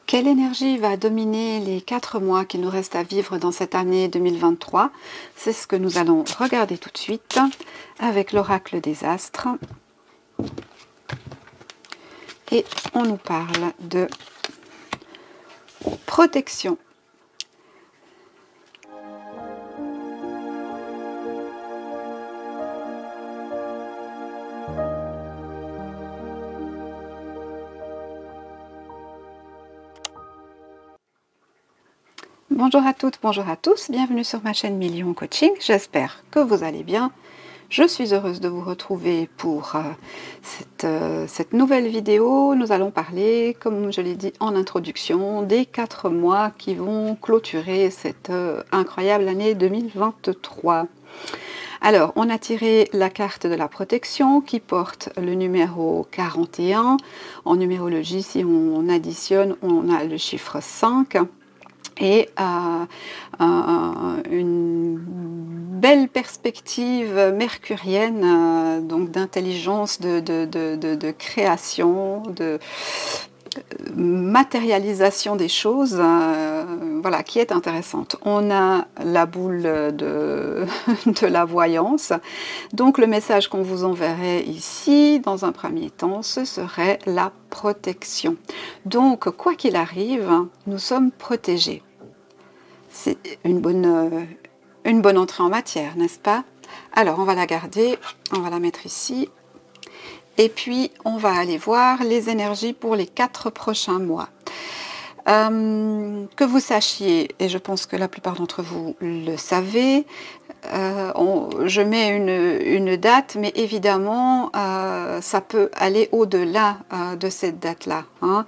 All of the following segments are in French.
Quelle énergie va dominer les 4 mois qu'il nous reste à vivre dans cette année 2023? C'est ce que nous allons regarder tout de suite avec l'oracle des astres. Et on nous parle de protection. Bonjour à toutes, bonjour à tous, bienvenue sur ma chaîne Million Coaching, j'espère que vous allez bien. Je suis heureuse de vous retrouver pour cette nouvelle vidéo. Nous allons parler, comme je l'ai dit en introduction, des 4 mois qui vont clôturer cette incroyable année 2023. Alors, on a tiré la carte de la protection qui porte le numéro 41. En numérologie, si on additionne, on a le chiffre 5. Et une belle perspective mercurienne, donc d'intelligence, de création, de matérialisation des choses, voilà, qui est intéressante. On a la boule de la voyance, donc le message qu'on vous enverrait ici, dans un premier temps, ce serait la protection. Donc, quoi qu'il arrive, nous sommes protégés. C'est une bonne entrée en matière, n'est-ce pas? Alors, on va la garder, on va la mettre ici. Et puis, on va aller voir les énergies pour les 4 prochains mois. Que vous sachiez, et je pense que la plupart d'entre vous le savez, je mets une date, mais évidemment, ça peut aller au-delà de cette date-là. Hein.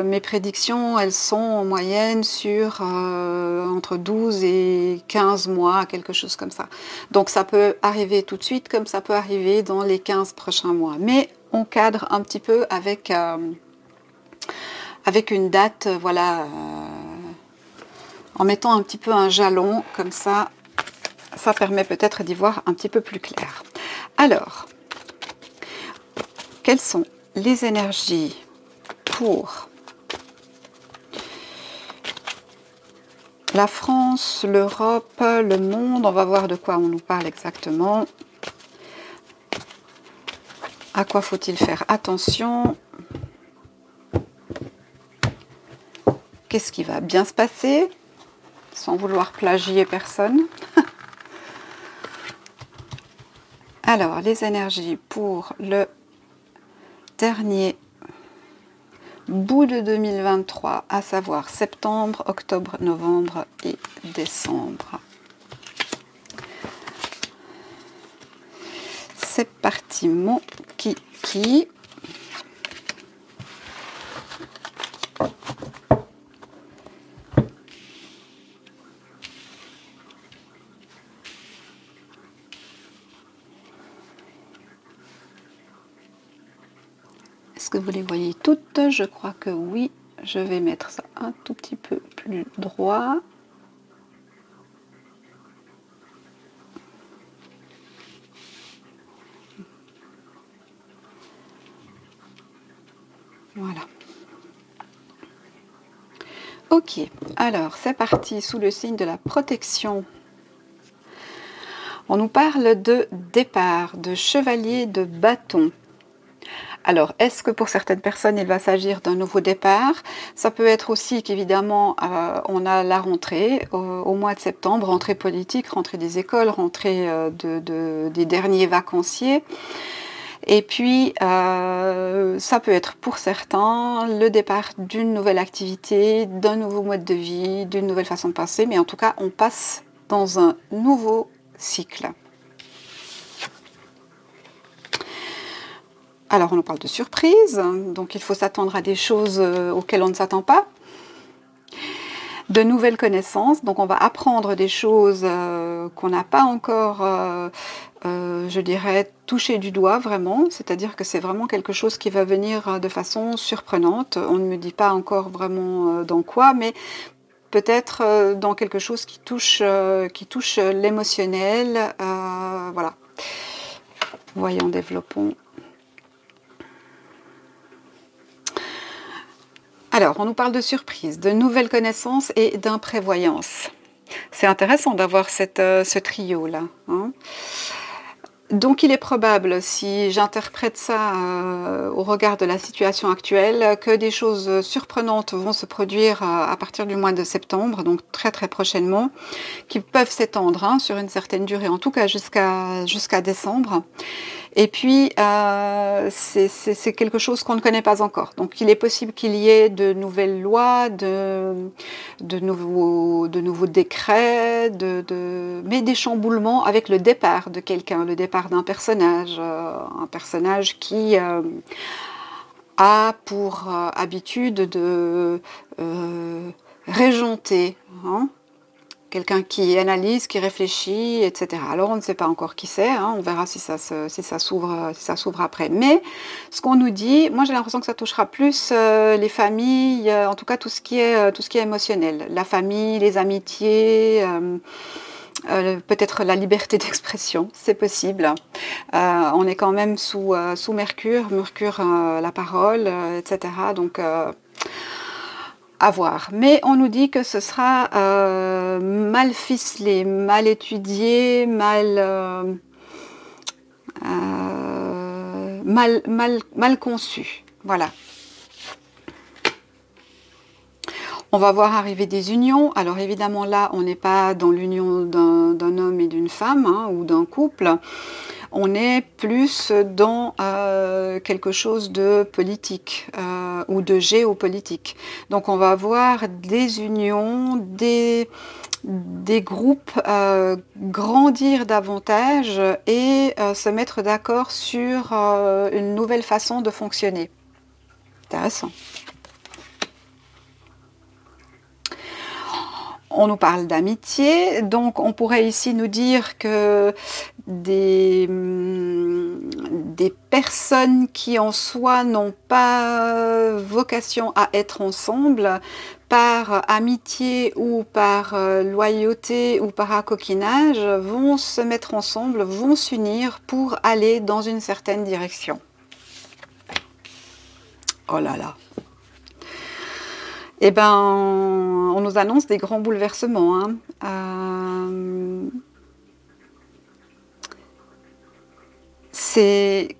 Mes prédictions, elles sont en moyenne sur entre 12 et 15 mois, quelque chose comme ça. Donc ça peut arriver tout de suite, comme ça peut arriver dans les 15 prochains mois. Mais on cadre un petit peu avec une date, voilà, en mettant un petit peu un jalon, comme ça, ça permet peut-être d'y voir un petit peu plus clair. Alors, quelles sont les énergies pour la France, l'Europe, le monde? On va voir de quoi on nous parle exactement. À quoi faut-il faire attention? Qu'est-ce qui va bien se passer? Sans vouloir plagier personne. Alors, les énergies pour le dernier bout de 2023, à savoir septembre, octobre, novembre et décembre. C'est parti, mon kiki. Est-ce que vous les voyez toutes? Je crois que oui. Je vais mettre ça un tout petit peu plus droit. Voilà. Ok, alors c'est parti sous le signe de la protection. On nous parle de départ, de chevalier de bâton. Alors, est-ce que pour certaines personnes, il va s'agir d'un nouveau départ? Ça peut être aussi qu'évidemment, on a la rentrée au mois de septembre, rentrée politique, rentrée des écoles, rentrée des derniers vacanciers. Et puis, ça peut être pour certains le départ d'une nouvelle activité, d'un nouveau mode de vie, d'une nouvelle façon de penser, mais en tout cas, on passe dans un nouveau cycle. Alors, on nous parle de surprise, donc il faut s'attendre à des choses auxquelles on ne s'attend pas. De nouvelles connaissances, donc on va apprendre des choses qu'on n'a pas encore, je dirais, touché du doigt vraiment, c'est-à-dire que c'est vraiment quelque chose qui va venir de façon surprenante. On ne me dit pas encore vraiment dans quoi, mais peut-être dans quelque chose qui touche l'émotionnel, voilà. Voyons, développons. Alors, on nous parle de surprise, de nouvelles connaissances et d'imprévoyance. C'est intéressant d'avoir ce trio-là, hein. Donc il est probable, si j'interprète ça au regard de la situation actuelle, que des choses surprenantes vont se produire à partir du mois de septembre, donc très très prochainement, qui peuvent s'étendre, hein, sur une certaine durée, en tout cas jusqu'à décembre. Et puis, c'est quelque chose qu'on ne connaît pas encore. Donc, il est possible qu'il y ait de nouvelles lois, de nouveaux décrets, mais des chamboulements avec le départ de quelqu'un, le départ d'un personnage, un personnage qui a pour habitude de régenter, hein. Quelqu'un qui analyse, qui réfléchit, etc. Alors, on ne sait pas encore qui c'est, hein, on verra si ça s'ouvre après. Mais ce qu'on nous dit, moi j'ai l'impression que ça touchera plus les familles, en tout cas tout ce qui est émotionnel. La famille, les amitiés, peut-être la liberté d'expression, c'est possible. On est quand même sous Mercure, la parole, etc. Donc, à voir. Mais on nous dit que ce sera mal ficelé, mal étudié, mal conçu. Voilà. On va voir arriver des unions. Alors évidemment là, on n'est pas dans l'union d'un homme et d'une femme, hein, ou d'un couple. On est plus dans quelque chose de politique ou de géopolitique. Donc on va avoir des unions, des groupes grandir davantage et se mettre d'accord sur une nouvelle façon de fonctionner. Intéressant. On nous parle d'amitié, donc on pourrait ici nous dire que des personnes qui en soi n'ont pas vocation à être ensemble, par amitié ou par loyauté ou par acoquinage, vont se mettre ensemble, vont s'unir pour aller dans une certaine direction. Oh là là! Eh ben, on nous annonce des grands bouleversements, hein.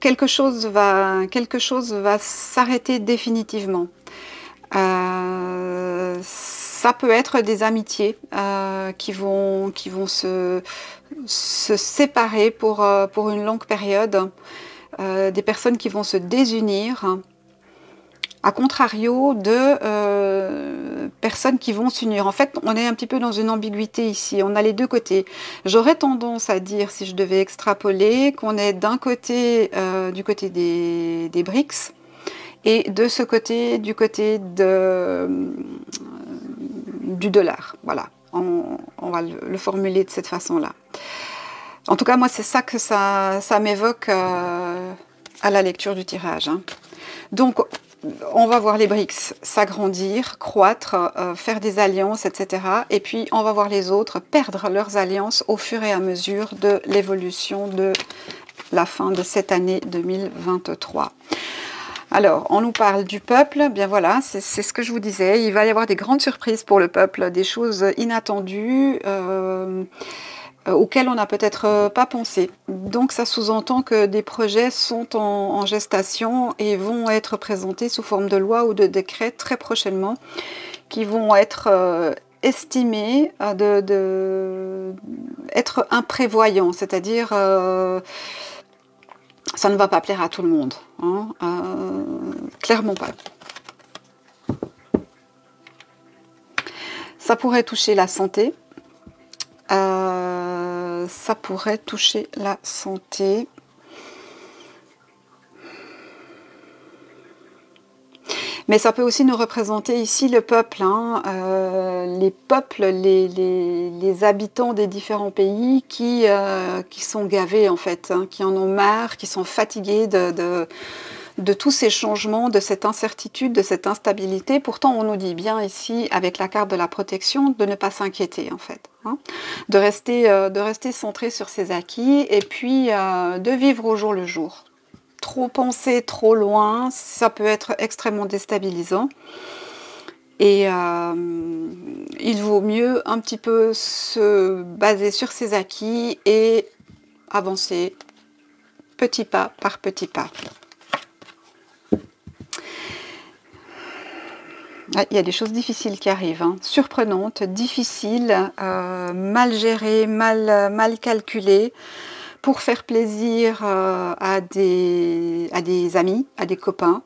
Quelque chose va s'arrêter définitivement. Ça peut être des amitiés qui vont se séparer pour une longue période, des personnes qui vont se désunir. À contrario de personnes qui vont s'unir. En fait, on est un petit peu dans une ambiguïté ici. On a les deux côtés. J'aurais tendance à dire, si je devais extrapoler, qu'on est d'un côté, du côté des BRICS, et de ce côté, du côté du dollar. Voilà, on va le formuler de cette façon-là. En tout cas, moi, c'est ça que ça m'évoque à la lecture du tirage, hein. Donc, on va voir les BRICS s'agrandir, croître, faire des alliances, etc. Et puis, on va voir les autres perdre leurs alliances au fur et à mesure de l'évolution de la fin de cette année 2023. Alors, on nous parle du peuple. Bien voilà, c'est ce que je vous disais. Il va y avoir des grandes surprises pour le peuple, des choses inattendues, auxquels on n'a peut-être pas pensé. Donc ça sous-entend que des projets sont en gestation et vont être présentés sous forme de loi ou de décret très prochainement, qui vont être estimés être imprévoyants, c'est-à-dire ça ne va pas plaire à tout le monde, hein, clairement pas. Ça pourrait toucher la santé. Ça pourrait toucher la santé. Mais ça peut aussi nous représenter ici le peuple, hein, les peuples, les habitants des différents pays qui sont gavés en fait, hein, qui en ont marre, qui sont fatigués de tous ces changements, de cette incertitude, de cette instabilité. Pourtant, on nous dit bien ici, avec la carte de la protection, de ne pas s'inquiéter en fait, hein, de rester centré sur ses acquis et puis de vivre au jour le jour. Trop penser trop loin, ça peut être extrêmement déstabilisant. Et il vaut mieux un petit peu se baser sur ses acquis et avancer petit pas par petit pas. Il y a des choses difficiles qui arrivent, hein. Surprenantes, difficiles, mal gérées, mal calculées, pour faire plaisir à des amis, à des copains.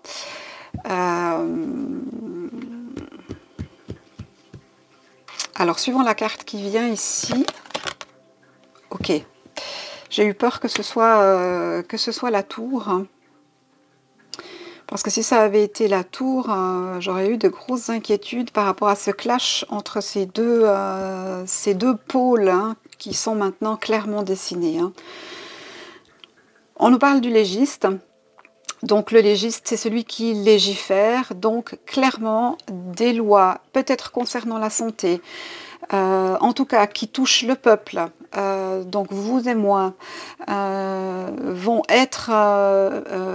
Alors, suivant la carte qui vient ici, ok, j'ai eu peur que ce soit la tour. Parce que si ça avait été la tour, j'aurais eu de grosses inquiétudes par rapport à ce clash entre ces deux pôles, hein, qui sont maintenant clairement dessinés, hein. On nous parle du légiste. Donc le légiste, c'est celui qui légifère, donc clairement des lois, peut-être concernant la santé, en tout cas qui touchent le peuple, donc vous et moi, vont être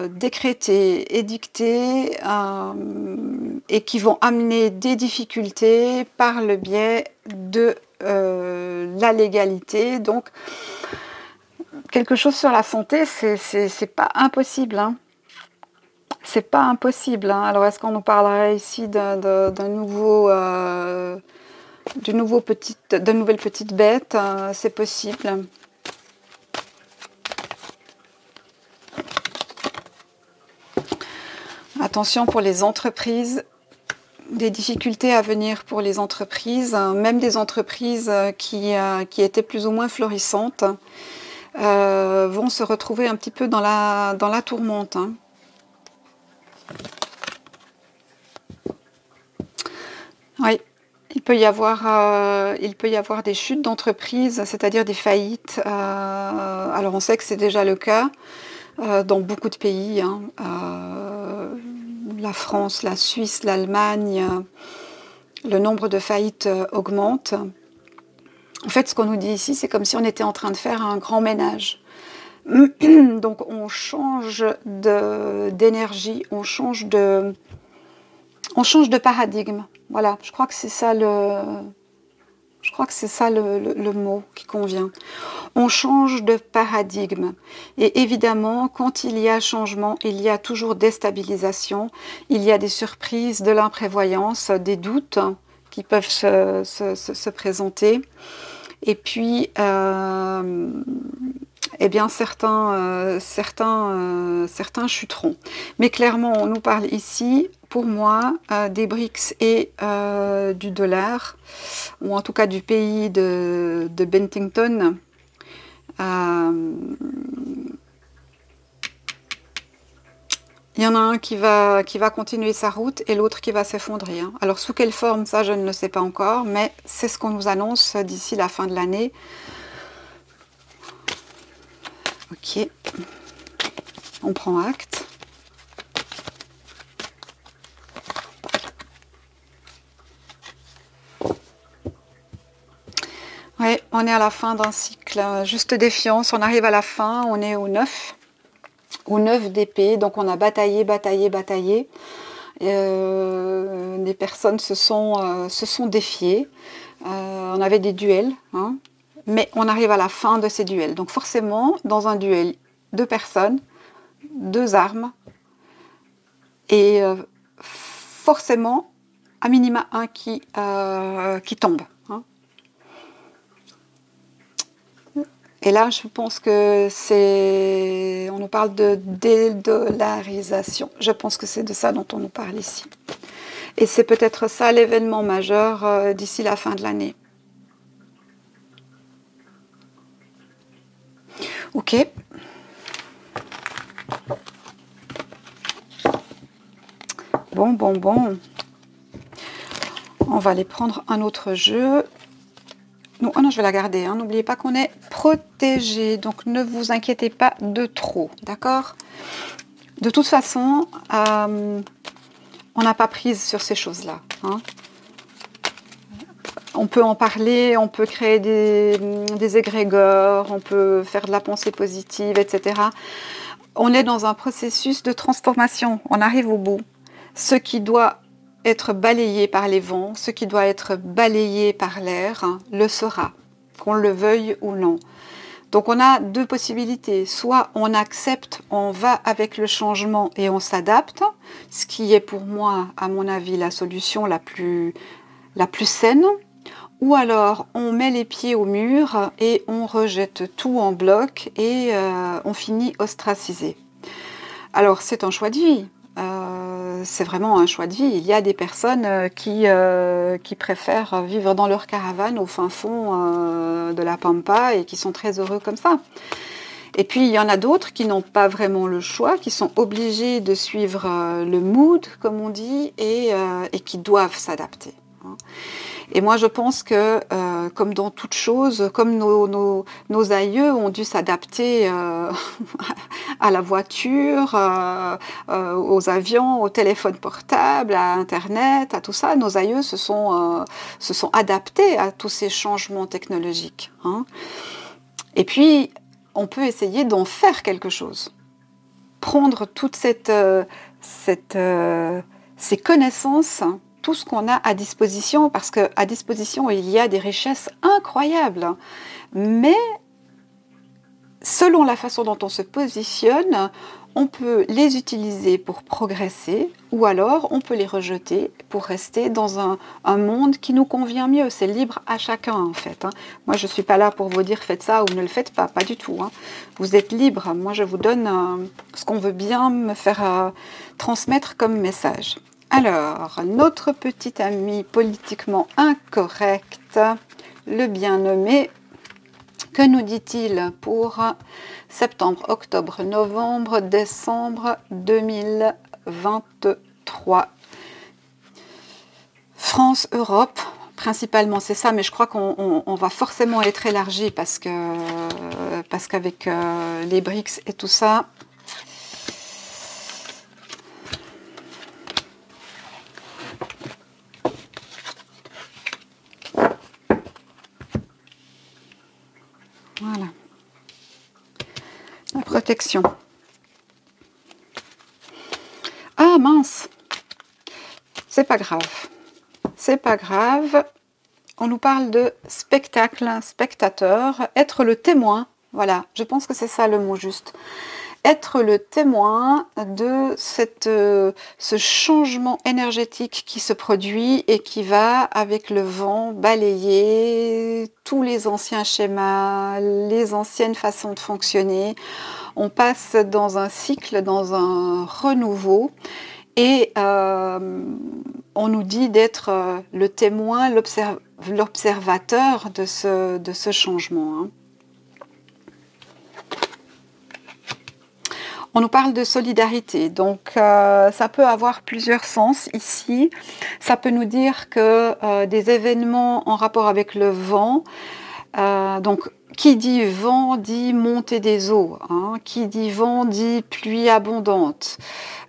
décrétées, édictées, et qui vont amener des difficultés par le biais de la légalité. Donc quelque chose sur la santé, c'est pas impossible, hein. C'est pas impossible, hein. Alors, est-ce qu'on nous parlerait ici d'une nouvelle petite bête? C'est possible. Attention pour les entreprises, des difficultés à venir pour les entreprises, même des entreprises qui étaient plus ou moins florissantes, vont se retrouver un petit peu dans la tourmente, hein. Oui, il peut y avoir des chutes d'entreprises, c'est-à-dire des faillites. Alors on sait que c'est déjà le cas dans beaucoup de pays, hein. La France, la Suisse, l'Allemagne, le nombre de faillites augmente. En fait, ce qu'on nous dit ici, c'est comme si on était en train de faire un grand ménage. Donc on change d'énergie, on change de paradigme. Voilà, je crois que c'est ça le mot qui convient. On change de paradigme. Et évidemment, quand il y a changement, il y a toujours déstabilisation, il y a des surprises, de l'imprévoyance, des doutes qui peuvent se présenter. Et puis, eh bien, certains chuteront. Mais clairement, on nous parle ici, pour moi, des BRICS et du dollar, ou en tout cas du pays de Bentington. Il y en a un qui va continuer sa route et l'autre qui va s'effondrer, hein. Alors, sous quelle forme, ça, je ne le sais pas encore, mais c'est ce qu'on nous annonce d'ici la fin de l'année. Ok, on prend acte. Ouais, on est à la fin d'un cycle, juste défiance, on arrive à la fin, on est au 9 d'épée, donc on a bataillé. Des personnes se sont défiées, on avait des duels, hein. Mais on arrive à la fin de ces duels. Donc forcément, dans un duel, 2 personnes, 2 armes, et forcément, à minima un qui tombe, hein. Et là, je pense que on nous parle de dédollarisation. Je pense que c'est de ça dont on nous parle ici. Et c'est peut-être ça l'événement majeur d'ici la fin de l'année. Ok. Bon. On va aller prendre un autre jeu. Non, oh non, je vais la garder, hein. N'oubliez pas qu'on est protégé, donc ne vous inquiétez pas de trop, d'accord? De toute façon, on n'a pas prise sur ces choses-là, hein. On peut en parler, on peut créer des égrégores, on peut faire de la pensée positive, etc. On est dans un processus de transformation, on arrive au bout. Ce qui doit être balayé par les vents, ce qui doit être balayé par l'air, le sera, qu'on le veuille ou non. Donc on a deux possibilités, soit on accepte, on va avec le changement et on s'adapte, ce qui est pour moi, à mon avis, la solution la plus saine, ou alors on met les pieds au mur et on rejette tout en bloc et on finit ostracisé. Alors c'est un choix de vie. C'est vraiment un choix de vie. Il y a des personnes qui préfèrent vivre dans leur caravane au fin fond de la Pampa et qui sont très heureux comme ça. Et puis il y en a d'autres qui n'ont pas vraiment le choix, qui sont obligés de suivre le mood, comme on dit, et qui doivent s'adapter. Et moi, je pense que, comme dans toute chose, comme nos aïeux ont dû s'adapter à la voiture, aux avions, au téléphone portable, à Internet, à tout ça, nos aïeux se sont adaptés à tous ces changements technologiques. Et puis, on peut essayer d'en faire quelque chose. Prendre toute ces connaissances, tout ce qu'on a à disposition, parce qu'à disposition, il y a des richesses incroyables. Mais selon la façon dont on se positionne, on peut les utiliser pour progresser, ou alors on peut les rejeter pour rester dans un monde qui nous convient mieux. C'est libre à chacun, en fait. Moi, je ne suis pas là pour vous dire faites ça ou ne le faites pas, pas du tout. Vous êtes libre. Moi, je vous donne ce qu'on veut bien me faire transmettre comme message. Alors, notre petit ami politiquement incorrect, le bien nommé, que nous dit-il pour septembre, octobre, novembre, décembre 2023? France, Europe, principalement, c'est ça, mais je crois qu'on va forcément être élargi parce qu'avec les BRICS et tout ça, voilà. La protection. Ah mince, c'est pas grave. C'est pas grave. On nous parle de spectacle, spectateur, être le témoin. Voilà, je pense que c'est ça le mot juste. Être le témoin de ce changement énergétique qui se produit et qui va, avec le vent, balayer tous les anciens schémas, les anciennes façons de fonctionner. On passe dans un cycle, dans un renouveau, et on nous dit d'être le témoin, l'observateur de ce changement. On nous parle de solidarité, donc ça peut avoir plusieurs sens ici. Ça peut nous dire que des événements en rapport avec le vent, donc qui dit vent dit montée des eaux, qui dit vent dit pluie abondante.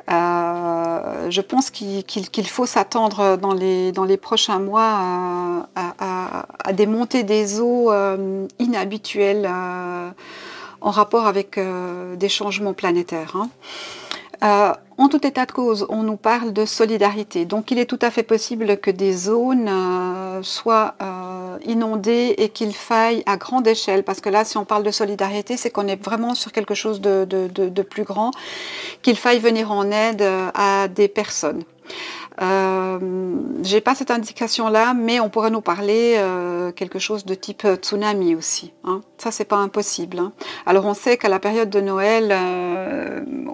Je pense qu'il faut s'attendre dans les prochains mois à des montées des eaux inhabituelles, en rapport avec des changements planétaires. En tout état de cause, on nous parle de solidarité. Donc il est tout à fait possible que des zones soient inondées et qu'il faille à grande échelle, parce que là, si on parle de solidarité, c'est qu'on est vraiment sur quelque chose de plus grand, qu'il faille venir en aide à des personnes. J'ai pas cette indication-là, mais on pourrait nous parler quelque chose de type tsunami aussi. Ça, c'est pas impossible. Alors, on sait qu'à la période de Noël,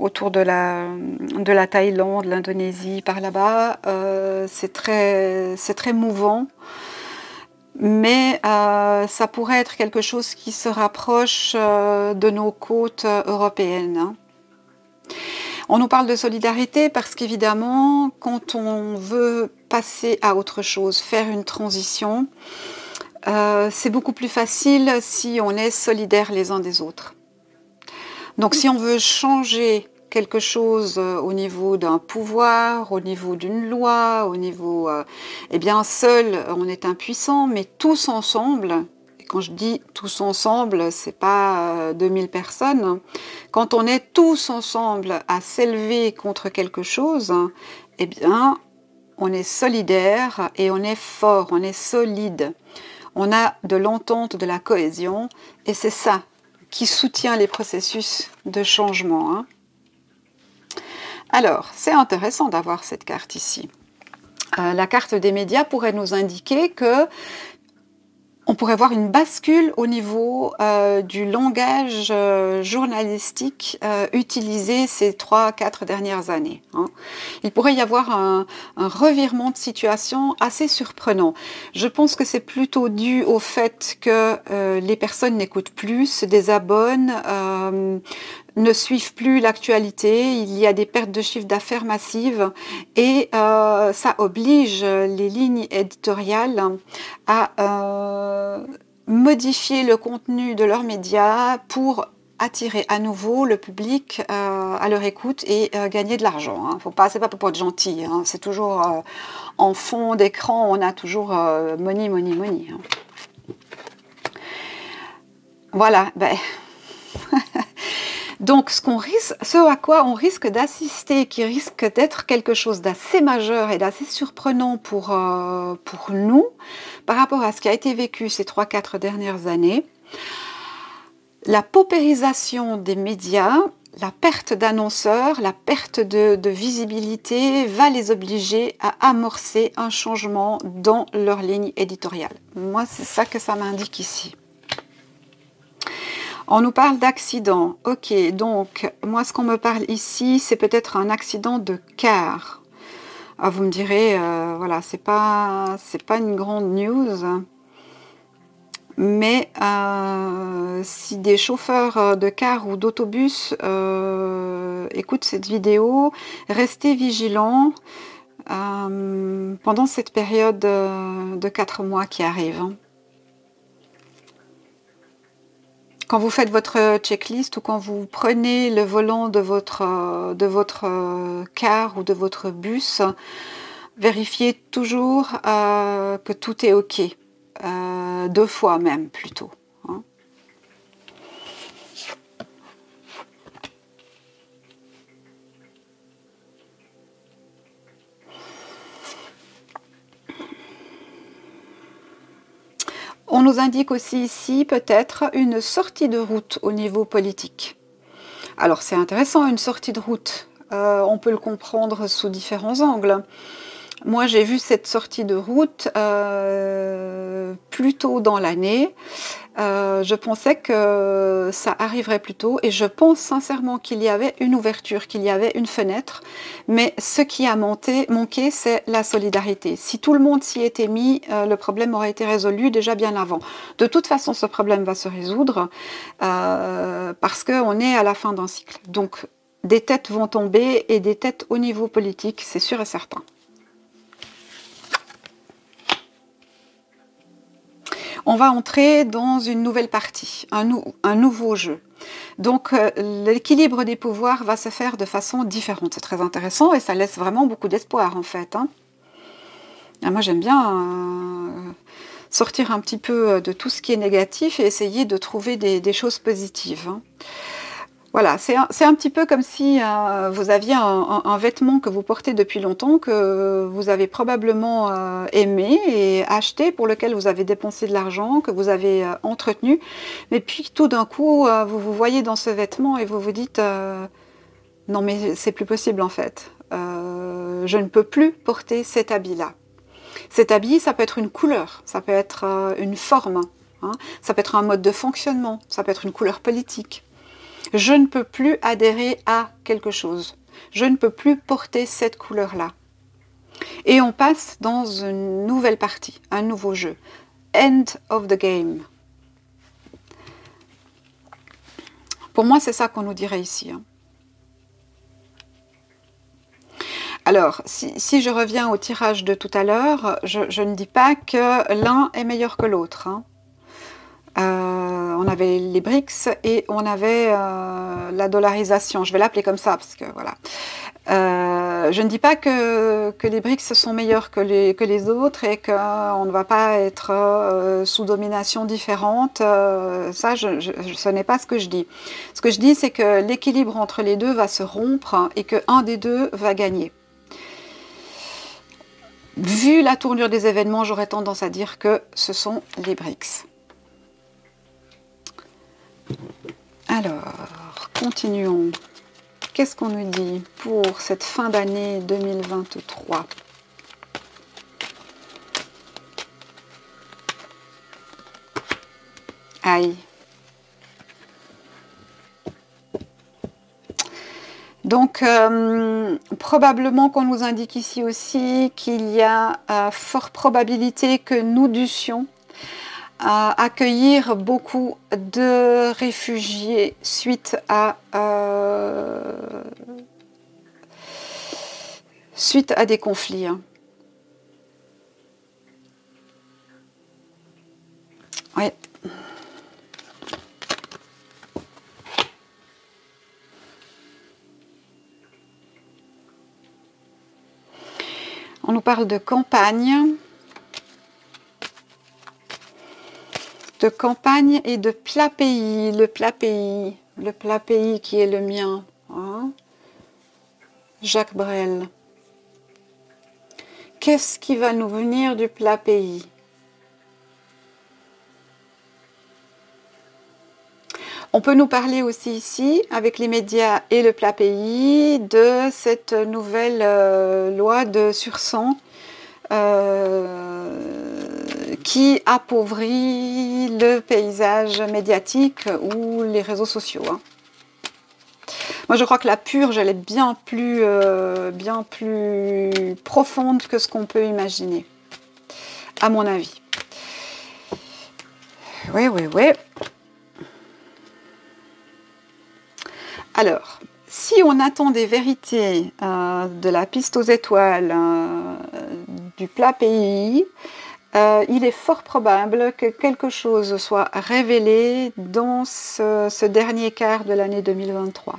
autour de la Thaïlande, l'Indonésie, par là-bas, c'est très mouvant. Mais ça pourrait être quelque chose qui se rapproche de nos côtes européennes. On nous parle de solidarité parce qu'évidemment, quand on veut passer à autre chose, faire une transition, c'est beaucoup plus facile si on est solidaires les uns des autres. Donc si on veut changer quelque chose au niveau d'un pouvoir, au niveau d'une loi, au niveau... eh bien, seul, on est impuissant, mais tous ensemble... Quand je dis tous ensemble, c'est pas 2000 personnes. Quand on est tous ensemble à s'élever contre quelque chose, eh bien, on est solidaire et on est fort, on est solide. On a de l'entente, de la cohésion, et c'est ça qui soutient les processus de changement, hein. Alors, c'est intéressant d'avoir cette carte ici. La carte des médias pourrait nous indiquer que on pourrait voir une bascule au niveau du langage journalistique utilisé ces 3-4 dernières années, hein. Il pourrait y avoir un revirement de situation assez surprenant. Je pense que c'est plutôt dû au fait que les personnes n'écoutent plus, se désabonnent, ne suivent plus l'actualité, il y a des pertes de chiffre d'affaires massives et ça oblige les lignes éditoriales à modifier le contenu de leurs médias pour attirer à nouveau le public à leur écoute et gagner de l'argent, hein. C'est pas pour être gentil, hein. C'est toujours en fond d'écran, on a toujours money, money, money, hein. Voilà, ben... Donc, ce à quoi on risque d'assister, qui risque d'être quelque chose d'assez majeur et d'assez surprenant pour nous, par rapport à ce qui a été vécu ces 3-4 dernières années, la paupérisation des médias, la perte d'annonceurs, la perte de visibilité va les obliger à amorcer un changement dans leur ligne éditoriale. Moi, c'est ça que ça m'indique ici. On nous parle d'accident. Ok, donc moi ce qu'on me parle ici, c'est peut-être un accident de car. Ah, vous me direz, voilà, c'est pas une grande news. Mais si des chauffeurs de car ou d'autobus écoutent cette vidéo, restez vigilants pendant cette période de 4 mois qui arrive, hein. Quand vous faites votre checklist ou quand vous prenez le volant de votre car ou de votre bus, vérifiez toujours que tout est OK. 2 fois même plutôt, hein. On nous indique aussi ici peut-être une sortie de route au niveau politique. Alors c'est intéressant, une sortie de route, on peut le comprendre sous différents angles. Moi j'ai vu cette sortie de route plus tôt dans l'année. Je pensais que ça arriverait plus tôt et je pense sincèrement qu'il y avait une ouverture, qu'il y avait une fenêtre, mais ce qui a manqué, c'est la solidarité. Si tout le monde s'y était mis, le problème aurait été résolu déjà bien avant. De toute façon, ce problème va se résoudre parce qu'on est à la fin d'un cycle. Donc, des têtes vont tomber et des têtes au niveau politique, c'est sûr et certain. On va entrer dans une nouvelle partie, un nouveau jeu. Donc l'équilibre des pouvoirs va se faire de façon différente. C'est très intéressant et ça laisse vraiment beaucoup d'espoir en fait, hein. Moi j'aime bien sortir un petit peu de tout ce qui est négatif et essayer de trouver des choses positives, hein. Voilà, c'est un petit peu comme si vous aviez un vêtement que vous portez depuis longtemps, que vous avez probablement aimé et acheté, pour lequel vous avez dépensé de l'argent, que vous avez entretenu. Mais puis tout d'un coup, vous vous voyez dans ce vêtement et vous vous dites non mais c'est plus possible en fait. Je ne peux plus porter cet habit-là. Cet habit, ça peut être une couleur, ça peut être une forme, hein, ça peut être un mode de fonctionnement, ça peut être une couleur politique. Je ne peux plus adhérer à quelque chose. Je ne peux plus porter cette couleur-là. Et on passe dans une nouvelle partie, un nouveau jeu. End of the game. Pour moi, c'est ça qu'on nous dirait ici, hein. Alors, si je reviens au tirage de tout à l'heure, je ne dis pas que l'un est meilleur que l'autre, hein. On avait les BRICS et on avait la dollarisation. Je vais l'appeler comme ça parce que voilà. Je ne dis pas que les BRICS sont meilleurs que les autres et qu'on ne va pas être sous domination différente. Ça, ce n'est pas ce que je dis. Ce que je dis, c'est que l'équilibre entre les deux va se rompre et qu'un des deux va gagner. vu la tournure des événements, j'aurais tendance à dire que ce sont les BRICS. Alors, continuons. Qu'est-ce qu'on nous dit pour cette fin d'année 2023 ? Aïe. Donc, probablement qu'on nous indique ici aussi qu'il y a forte probabilité que nous dussions accueillir beaucoup de réfugiés suite à des conflits. Ouais. On nous parle de campagne et de plat pays, le plat pays qui est le mien, hein? Jacques Brel. Qu'est-ce qui va nous venir du plat pays? On peut nous parler aussi ici, avec les médias et le plat pays, de cette nouvelle loi de Sur-Sang qui appauvrit le paysage médiatique ou les réseaux sociaux. Hein. Moi, je crois que la purge, elle est bien plus profonde que ce qu'on peut imaginer, à mon avis. Oui. Alors, si on attend des vérités de la piste aux étoiles du plat pays, il est fort probable que quelque chose soit révélé dans ce dernier quart de l'année 2023.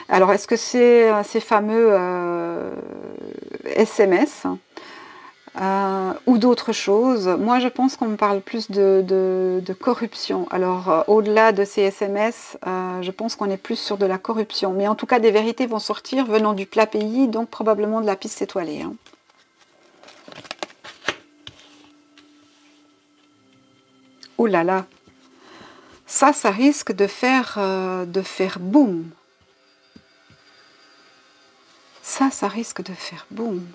Alors, est-ce que c'est ces fameux SMS ou d'autres choses? Moi, je pense qu'on me parle plus de corruption. Alors, au-delà de ces SMS, je pense qu'on est plus sur de la corruption. Mais en tout cas, des vérités vont sortir venant du plat pays, donc probablement de la piste étoilée. Hein. Oh là là, ça risque de faire boum. Ça risque de faire boum.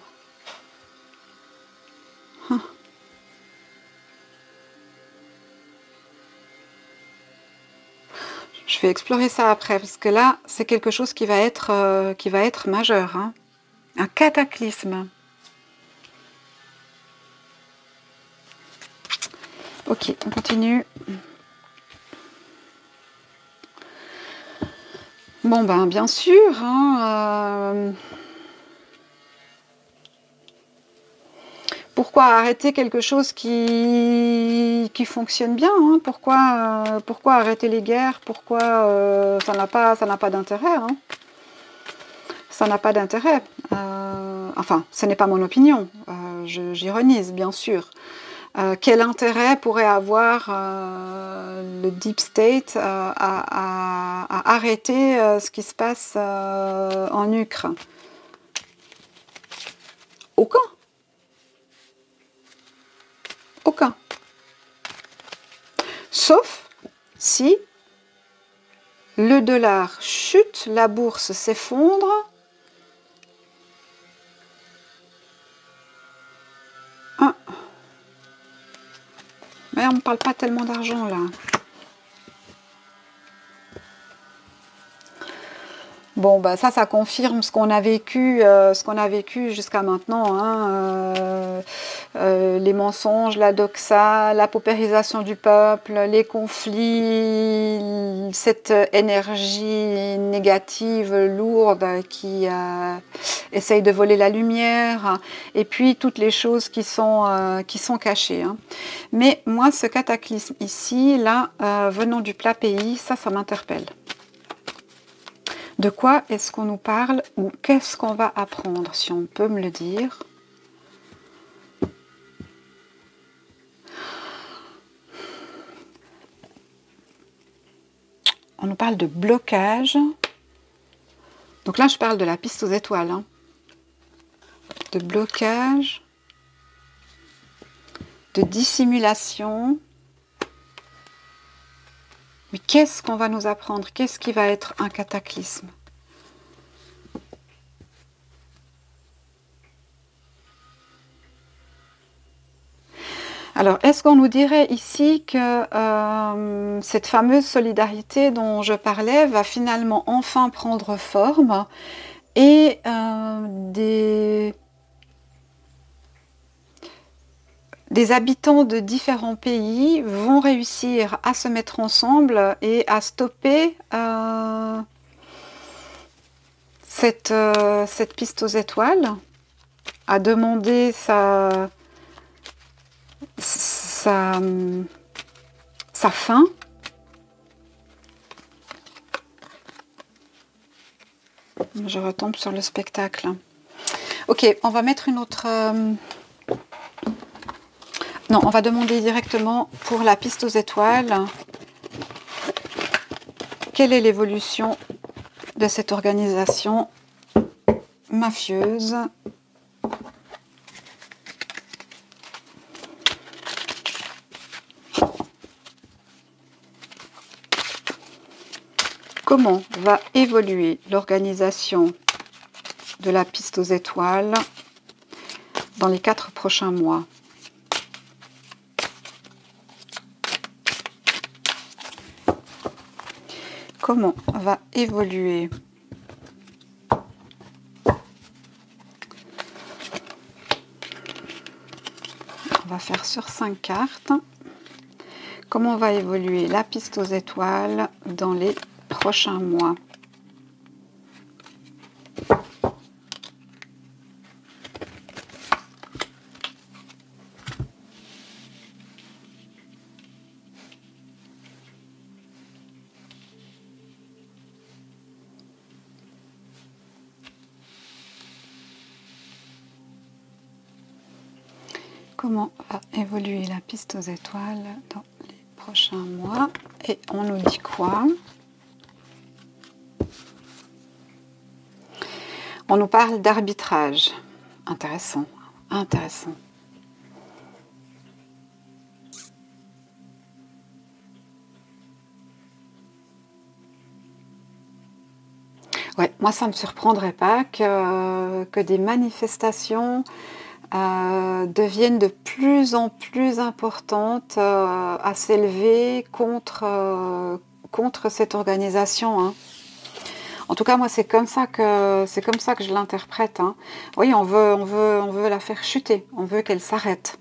Je vais explorer ça après, parce que là, c'est quelque chose qui va être majeur. Hein. Un cataclysme. Ok, on continue. Bon, ben, bien sûr, hein, pourquoi arrêter quelque chose qui fonctionne bien, hein? Pourquoi arrêter les guerres? Pourquoi ça n'a pas d'intérêt, hein? Ça n'a pas d'intérêt. Enfin, ce n'est pas mon opinion. J'ironise, bien sûr. Quel intérêt pourrait avoir le Deep State à arrêter ce qui se passe en Ukraine? Aucun. Aucun. Sauf si le dollar chute, la bourse s'effondre, mais on ne parle pas tellement d'argent là. Bon, bah ça confirme ce qu'on a vécu jusqu'à maintenant. Hein, les mensonges, la doxa, la paupérisation du peuple, les conflits, cette énergie négative, lourde, qui essaye de voler la lumière, et puis toutes les choses qui sont cachées. Hein. Mais moi, ce cataclysme ici, là, venant du plat pays, ça m'interpelle. De quoi est-ce qu'on nous parle ou qu'est-ce qu'on va apprendre, si on peut me le dire? On nous parle de blocage. Donc là, je parle de la piste aux étoiles. Hein. De blocage de dissimulation. Mais qu'est-ce qu'on va nous apprendre? Qu'est-ce qui va être un cataclysme? Alors, est-ce qu'on nous dirait ici que cette fameuse solidarité dont je parlais va finalement enfin prendre forme et des habitants de différents pays vont réussir à se mettre ensemble et à stopper cette piste aux étoiles, à demander sa fin. Je retombe sur le spectacle. Ok, on va mettre une autre... Non, on va demander directement pour la piste aux étoiles. Quelle est l'évolution de cette organisation mafieuse? Comment va évoluer l'organisation de la piste aux étoiles dans les 4 prochains mois? Comment va évoluer on va faire sur 5 cartes. Comment va évoluer la piste aux étoiles dans les prochains mois? Comment va évoluer la piste aux étoiles dans les prochains mois? Et on nous dit quoi? On nous parle d'arbitrage. Intéressant, intéressant. Ouais, moi ça ne me surprendrait pas que des manifestations deviennent de plus en plus importantes à s'élever contre cette organisation, hein. En tout cas, moi, c'est comme ça que je l'interprète, hein. Oui, on veut la faire chuter, on veut qu'elle s'arrête.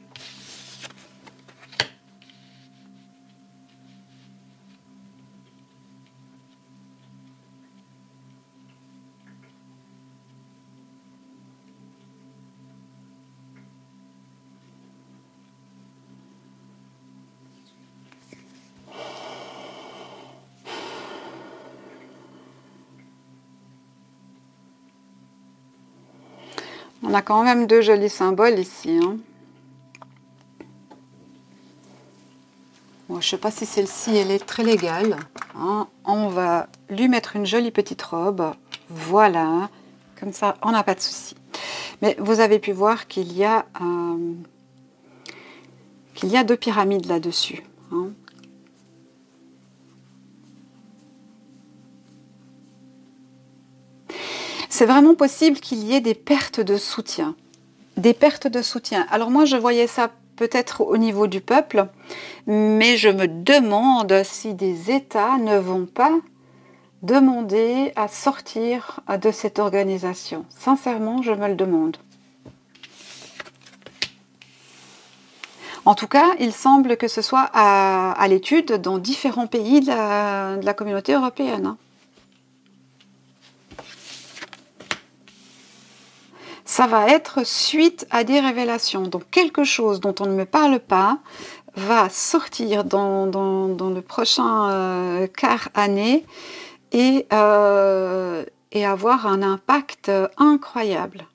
On a quand même 2 jolis symboles ici, hein. Bon, je ne sais pas si celle-ci, elle est très légale, hein. On va lui mettre une jolie petite robe. Voilà. Comme ça, on n'a pas de souci. Mais vous avez pu voir qu'il y a 2 pyramides là-dessus, hein. C'est vraiment possible qu'il y ait des pertes de soutien. Des pertes de soutien. Alors moi, je voyais ça peut-être au niveau du peuple, mais je me demande si des États ne vont pas demander à sortir de cette organisation. Sincèrement, je me le demande. En tout cas, il semble que ce soit à l'étude dans différents pays de la communauté européenne, hein. Ça va être suite à des révélations. Donc quelque chose dont on ne me parle pas va sortir dans le prochain quart année et avoir un impact incroyable.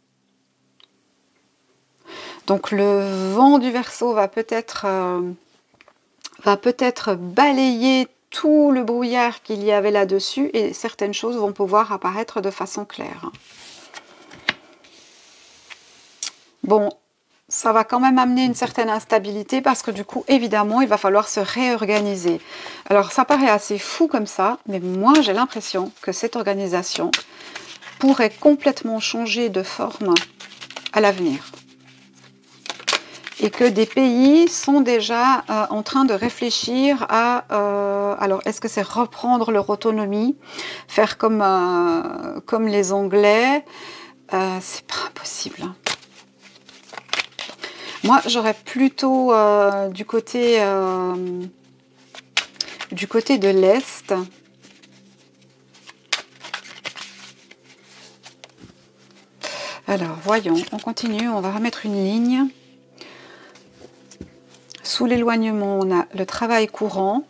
Donc le vent du Verseau va peut-être balayer tout le brouillard qu'il y avait là-dessus et certaines choses vont pouvoir apparaître de façon claire. Bon, ça va quand même amener une certaine instabilité parce que du coup, évidemment, il va falloir se réorganiser. Alors, ça paraît assez fou comme ça, mais moi, j'ai l'impression que cette organisation pourrait complètement changer de forme à l'avenir. Et que des pays sont déjà en train de réfléchir à... alors, est-ce que c'est reprendre leur autonomie, faire comme les Anglais? C'est pas impossible, hein. Moi, j'aurais plutôt du côté de l'Est. Alors, voyons, on continue, on va remettre une ligne. Sous l'éloignement, on a le travail courant.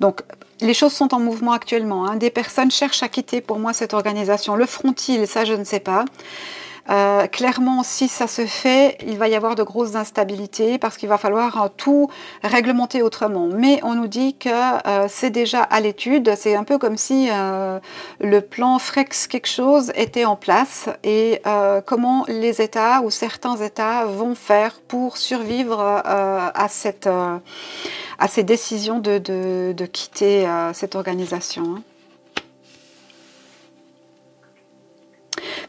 Donc, les choses sont en mouvement actuellement, hein. Des personnes cherchent à quitter pour moi cette organisation. Le front-il, ça je ne sais pas. Clairement, si ça se fait, il va y avoir de grosses instabilités parce qu'il va falloir tout réglementer autrement. Mais on nous dit que c'est déjà à l'étude. C'est un peu comme si le plan Frex quelque chose était en place et comment les États ou certains États vont faire pour survivre à ces décisions de quitter cette organisation, hein.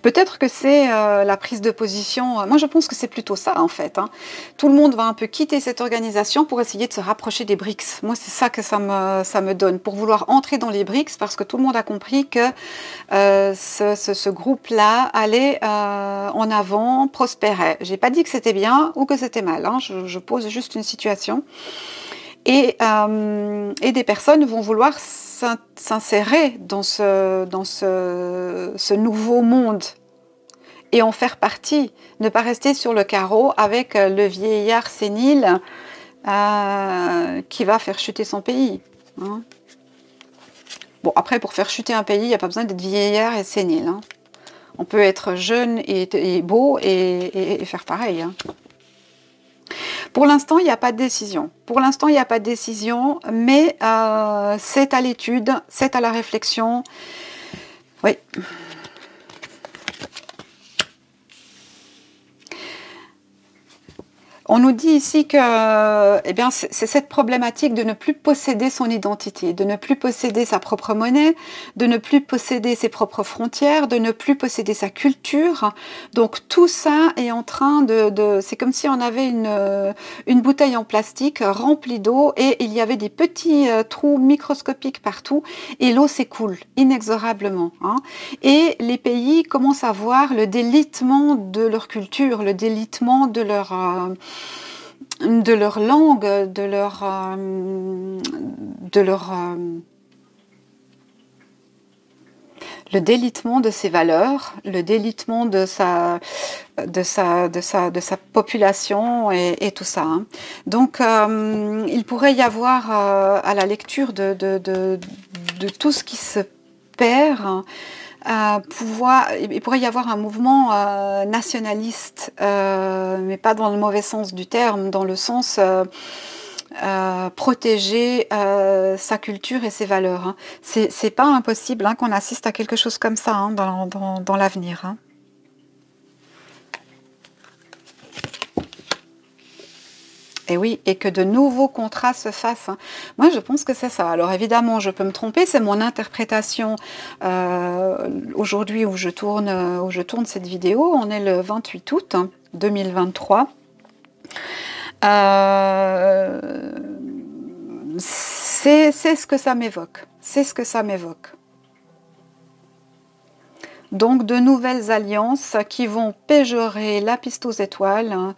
Peut-être que c'est la prise de position. Moi, je pense que c'est plutôt ça, en fait, hein. Tout le monde va un peu quitter cette organisation pour essayer de se rapprocher des BRICS. Moi, c'est ça que ça me donne, pour vouloir entrer dans les BRICS, parce que tout le monde a compris que ce groupe-là allait en avant, prospérait. J'ai pas dit que c'était bien ou que c'était mal, hein. Je pose juste une situation. Et des personnes vont vouloir s'insérer dans ce nouveau monde et en faire partie, ne pas rester sur le carreau avec le vieillard sénile qui va faire chuter son pays, hein. Bon, après, pour faire chuter un pays, il n'y a pas besoin d'être vieillard et sénile, hein. On peut être jeune et beau et faire pareil, hein. Pour l'instant, il n'y a pas de décision. Pour l'instant, il n'y a pas de décision, mais c'est à l'étude, c'est à la réflexion. Oui. On nous dit ici que eh bien, c'est cette problématique de ne plus posséder son identité, de ne plus posséder sa propre monnaie, de ne plus posséder ses propres frontières, de ne plus posséder sa culture. Donc tout ça est en train c'est comme si on avait une bouteille en plastique remplie d'eau et il y avait des petits trous microscopiques partout et l'eau s'écoule inexorablement, hein. Et les pays commencent à voir le délitement de leur culture, le délitement de leur langue, le délitement de ses valeurs, le délitement de sa population et tout ça, hein. Donc, il pourrait y avoir à la lecture de tout ce qui se perd, il pourrait y avoir un mouvement nationaliste, mais pas dans le mauvais sens du terme, dans le sens protéger sa culture et ses valeurs, hein. C'est pas impossible, hein, qu'on assiste à quelque chose comme ça, hein, dans l'avenir, hein. Et oui, et que de nouveaux contrats se fassent, hein. Moi, je pense que c'est ça. Alors évidemment, je peux me tromper, c'est mon interprétation aujourd'hui où je tourne cette vidéo. On est le 28 août 2023. C'est ce que ça m'évoque. C'est ce que ça m'évoque. Donc, de nouvelles alliances qui vont péjorer la piste aux étoiles, hein,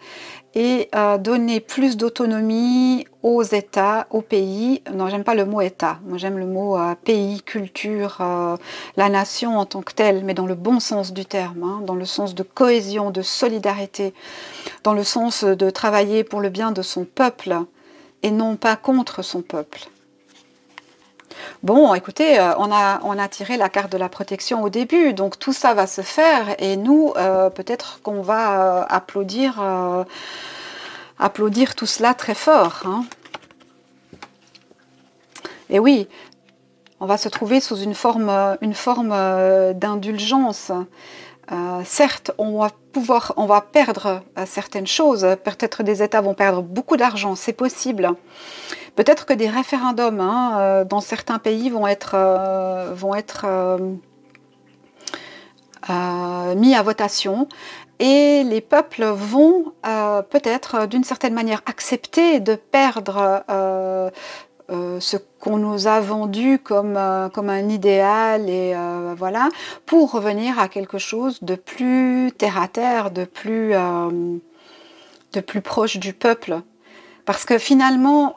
et donner plus d'autonomie aux États, aux pays. Non, j'aime pas le mot État, moi j'aime le mot pays, culture, la nation en tant que telle, mais dans le bon sens du terme, hein, dans le sens de cohésion, de solidarité, dans le sens de travailler pour le bien de son peuple et non pas contre son peuple. Bon, écoutez, on a tiré la carte de la protection au début, donc tout ça va se faire et nous, peut-être qu'on va applaudir tout cela très fort, hein. Et oui, on va se trouver sous une forme d'indulgence. Certes, on va perdre certaines choses, peut-être des États vont perdre beaucoup d'argent, c'est possible. Peut-être que des référendums dans certains pays vont être mis à votation et les peuples vont peut-être d'une certaine manière accepter de perdre ce qu'on nous a vendu comme un idéal et voilà, pour revenir à quelque chose de plus terre à terre, de plus proche du peuple. Parce que finalement,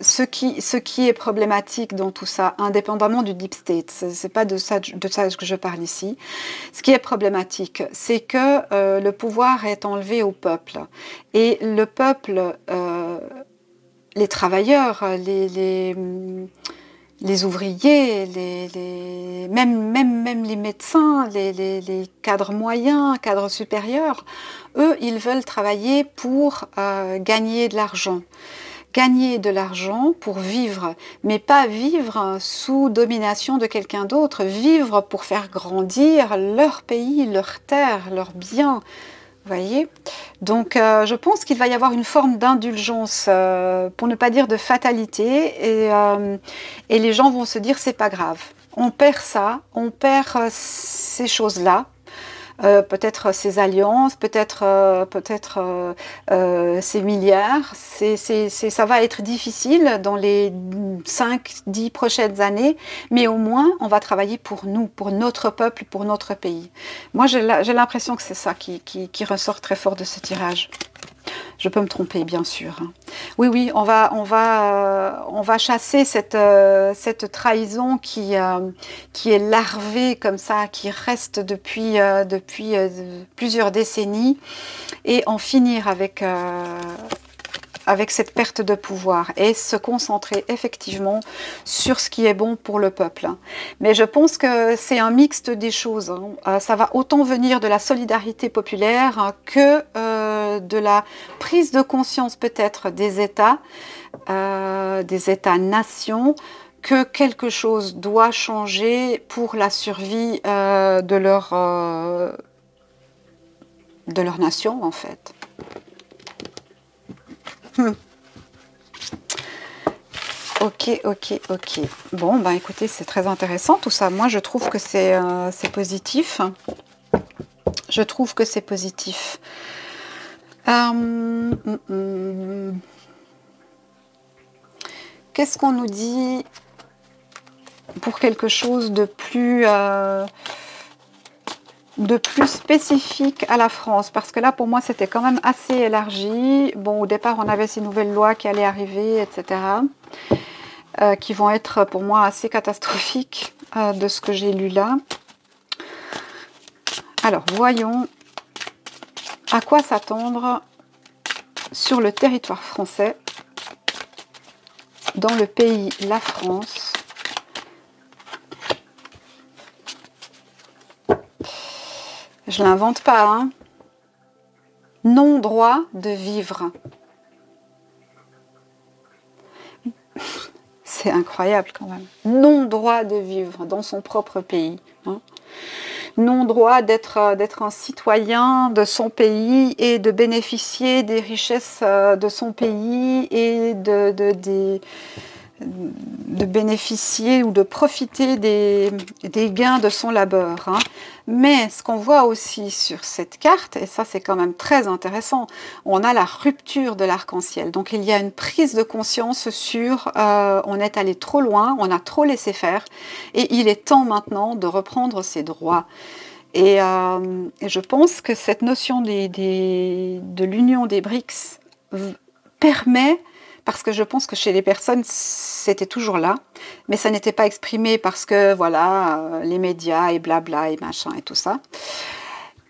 ce qui est problématique dans tout ça, indépendamment du deep state, c'est pas de ça que je parle ici, ce qui est problématique, c'est que le pouvoir est enlevé au peuple. Et le peuple, les travailleurs, les ouvriers, même les médecins, les cadres moyens, cadres supérieurs, eux, ils veulent travailler pour gagner de l'argent. Gagner de l'argent pour vivre, mais pas vivre sous domination de quelqu'un d'autre, vivre pour faire grandir leur pays, leur terre, leurs biens. Vous voyez? Donc je pense qu'il va y avoir une forme d'indulgence, pour ne pas dire de fatalité, et les gens vont se dire c'est pas grave. On perd ça, on perd ces choses-là. Peut-être ces alliances, peut-être ces milliards. Ça va être difficile dans les 5-10 prochaines années, mais au moins on va travailler pour nous, pour notre peuple, pour notre pays. Moi j'ai l'impression que c'est ça qui ressort très fort de ce tirage. Je peux me tromper, bien sûr. Oui, on va chasser cette trahison qui est larvée comme ça, qui reste depuis plusieurs décennies, et en finir avec cette perte de pouvoir et se concentrer effectivement sur ce qui est bon pour le peuple. Mais je pense que c'est un mixte des choses. Ça va autant venir de la solidarité populaire que de la prise de conscience peut-être des États-nations, que quelque chose doit changer pour la survie de leur nation, en fait. Ok. Bon, ben écoutez, c'est très intéressant tout ça. Moi, je trouve que c'est positif. Je trouve que c'est positif. Qu'est-ce qu'on nous dit pour quelque chose de plus spécifique à la France? Parce que là, pour moi, c'était quand même assez élargi. Bon, au départ, on avait ces nouvelles lois qui allaient arriver, etc., qui vont être pour moi assez catastrophiques de ce que j'ai lu là. Alors, voyons à quoi s'attendre sur le territoire français, dans le pays, la France. Je ne l'invente pas, hein. Non-droit de vivre. C'est incroyable quand même. Non-droit de vivre dans son propre pays. Hein. Non-droit d'être un citoyen de son pays et de bénéficier des richesses de son pays et de bénéficier ou de profiter des gains de son labeur. Hein. Mais ce qu'on voit aussi sur cette carte, et ça c'est quand même très intéressant, on a la rupture de l'arc-en-ciel. Donc il y a une prise de conscience sur on est allé trop loin, on a trop laissé faire, et il est temps maintenant de reprendre ses droits. Et je pense que cette notion de l'union des BRICS permet, parce que je pense que chez les personnes, c'était toujours là, mais ça n'était pas exprimé parce que, voilà, les médias et blabla et machin et tout ça.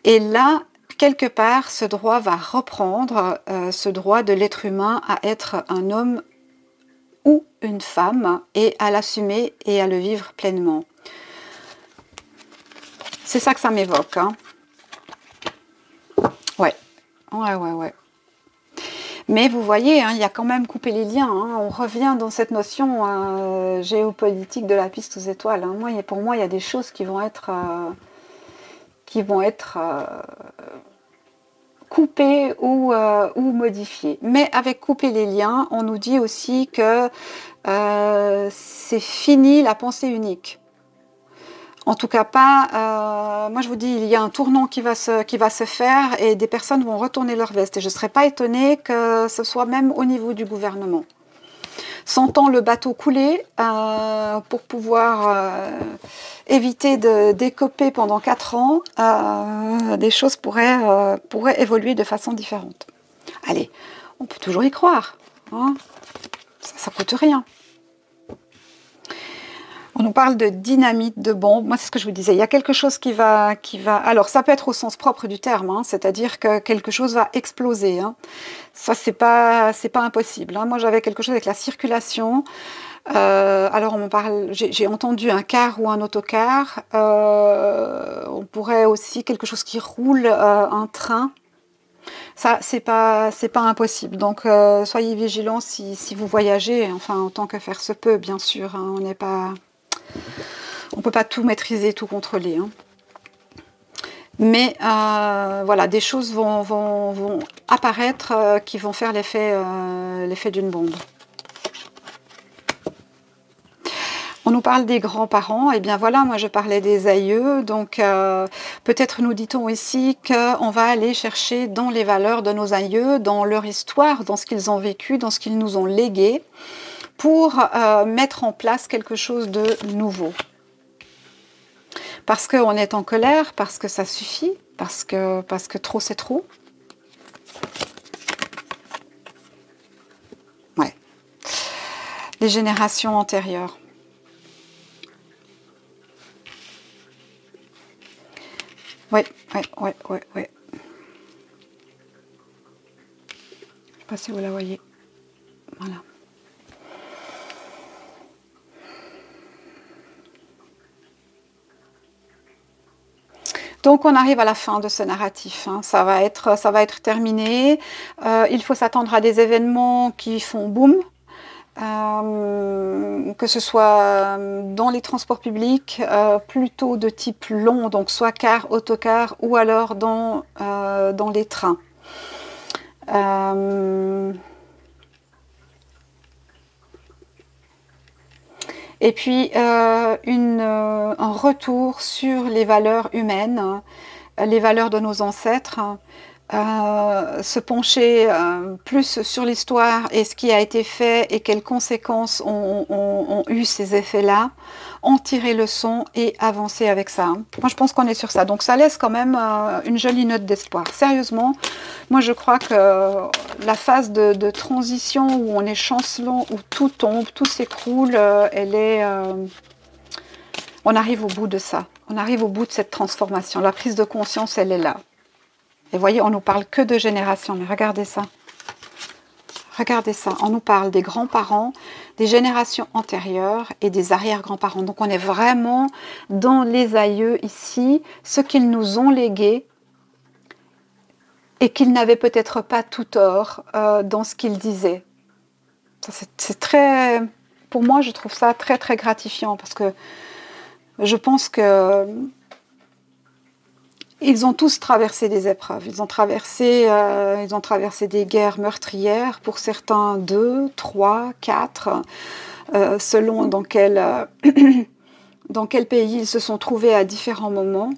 Et là, quelque part, ce droit va reprendre, ce droit de l'être humain à être un homme ou une femme et à l'assumer et à le vivre pleinement. C'est ça que ça m'évoque. Hein. Ouais. Mais vous voyez, hein, il y a quand même coupé les liens. Hein. On revient dans cette notion géopolitique de la piste aux étoiles. Hein. Pour moi, il y a des choses qui vont être qui vont être coupés ou modifiés. Mais avec couper les liens, on nous dit aussi que c'est fini la pensée unique. En tout cas pas, moi je vous dis, il y a un tournant qui va se faire et des personnes vont retourner leur veste. Et je ne serais pas étonnée que ce soit même au niveau du gouvernement. Sentant le bateau couler, pour pouvoir éviter de décoper pendant 4 ans, des choses pourraient évoluer de façon différente. Allez, on peut toujours y croire, hein, ça ne coûte rien. On nous parle de dynamite, de bombe. Moi, c'est ce que je vous disais. Il y a quelque chose qui va... Alors, ça peut être au sens propre du terme, hein, c'est-à-dire que quelque chose va exploser. Hein. Ça, c'est pas impossible. Hein. Moi, j'avais quelque chose avec la circulation. Alors, on me parle... J'ai entendu un car ou un autocar. On pourrait aussi quelque chose qui roule, un train. Ça, c'est pas impossible. Donc, soyez vigilants si vous voyagez. Enfin, autant que faire se peut, bien sûr. Hein. On ne peut pas tout maîtriser, tout contrôler. Hein. Mais voilà, des choses vont apparaître qui vont faire l'effet d'une bombe. On nous parle des grands-parents, et bien voilà, moi je parlais des aïeux, donc peut-être nous dit-on ici qu'on va aller chercher dans les valeurs de nos aïeux, dans leur histoire, dans ce qu'ils ont vécu, dans ce qu'ils nous ont légué, pour mettre en place quelque chose de nouveau. Parce qu'on est en colère, parce que ça suffit, parce que trop c'est trop. Ouais. Les générations antérieures. Ouais. Je ne sais pas si vous la voyez. Voilà. Donc on arrive à la fin de ce narratif, hein. Ça va être terminé. Il faut s'attendre à des événements qui font boum, que ce soit dans les transports publics, plutôt de type long, donc soit car, autocar, ou alors dans les trains. Et puis un retour sur les valeurs humaines, les valeurs de nos ancêtres, se pencher plus sur l'histoire et ce qui a été fait et quelles conséquences ont eu ces effets-là, en tirer leçon et avancer avec ça. Moi, je pense qu'on est sur ça. Donc, ça laisse quand même une jolie note d'espoir. Sérieusement, moi, je crois que la phase de transition où on est chancelant, où tout tombe, tout s'écroule, on arrive au bout de ça. On arrive au bout de cette transformation. La prise de conscience, elle est là. Et voyez, on ne nous parle que de générations, mais regardez ça. Regardez ça, on nous parle des grands-parents, des générations antérieures et des arrière-grands-parents. Donc on est vraiment dans les aïeux ici, ce qu'ils nous ont légué et qu'ils n'avaient peut-être pas tout tort dans ce qu'ils disaient. C'est très, pour moi, je trouve ça très très gratifiant parce que je pense que ils ont tous traversé des épreuves, ils ont traversé des guerres meurtrières, pour certains 2, 3, 4, selon dans quel pays ils se sont trouvés à différents moments.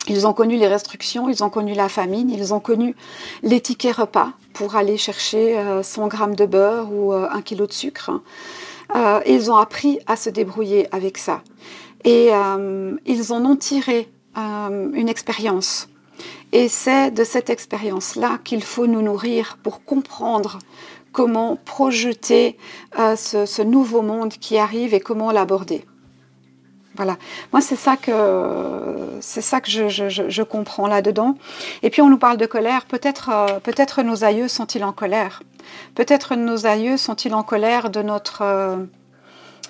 Ils ont connu les restrictions, ils ont connu la famine, ils ont connu les tickets repas pour aller chercher 100 grammes de beurre ou 1 kilo de sucre. Et ils ont appris à se débrouiller avec ça. Et ils en ont tiré une expérience. Et c'est de cette expérience-là qu'il faut nous nourrir pour comprendre comment projeter ce nouveau monde qui arrive et comment l'aborder. Voilà. Moi, c'est ça que je comprends là-dedans. Et puis, on nous parle de colère. Peut-être nos aïeux sont-ils en colère. Peut-être nos aïeux sont-ils en colère de notre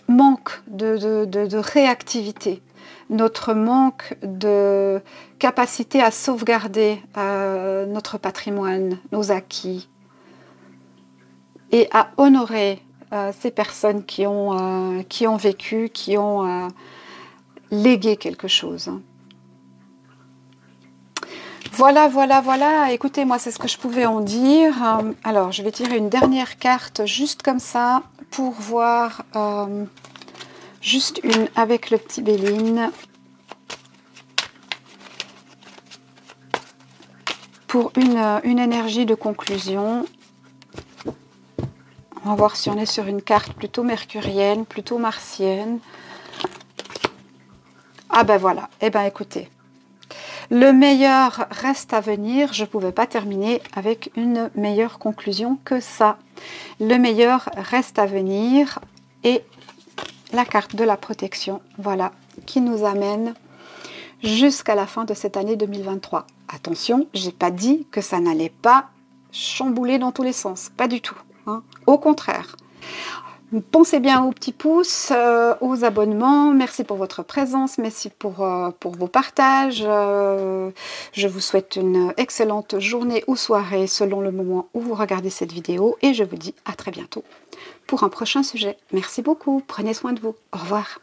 manque de réactivité, notre manque de capacité à sauvegarder notre patrimoine, nos acquis, et à honorer ces personnes qui ont vécu, qui ont légué quelque chose. Voilà, voilà, voilà. Écoutez, moi, c'est ce que je pouvais en dire. Alors, je vais tirer une dernière carte juste comme ça pour voir juste une avec le petit Béline. Pour une énergie de conclusion. On va voir si on est sur une carte plutôt mercurienne, plutôt martienne. Ah ben voilà. Eh ben écoutez. Le meilleur reste à venir. Je ne pouvais pas terminer avec une meilleure conclusion que ça. Le meilleur reste à venir. Et la carte de la protection, voilà, qui nous amène jusqu'à la fin de cette année 2023. Attention, j'ai pas dit que ça n'allait pas chambouler dans tous les sens. Pas du tout. Hein. Au contraire. Pensez bien aux petits pouces, aux abonnements. Merci pour votre présence. Merci pour vos partages. Je vous souhaite une excellente journée ou soirée selon le moment où vous regardez cette vidéo. Et je vous dis à très bientôt pour un prochain sujet. Merci beaucoup. Prenez soin de vous. Au revoir.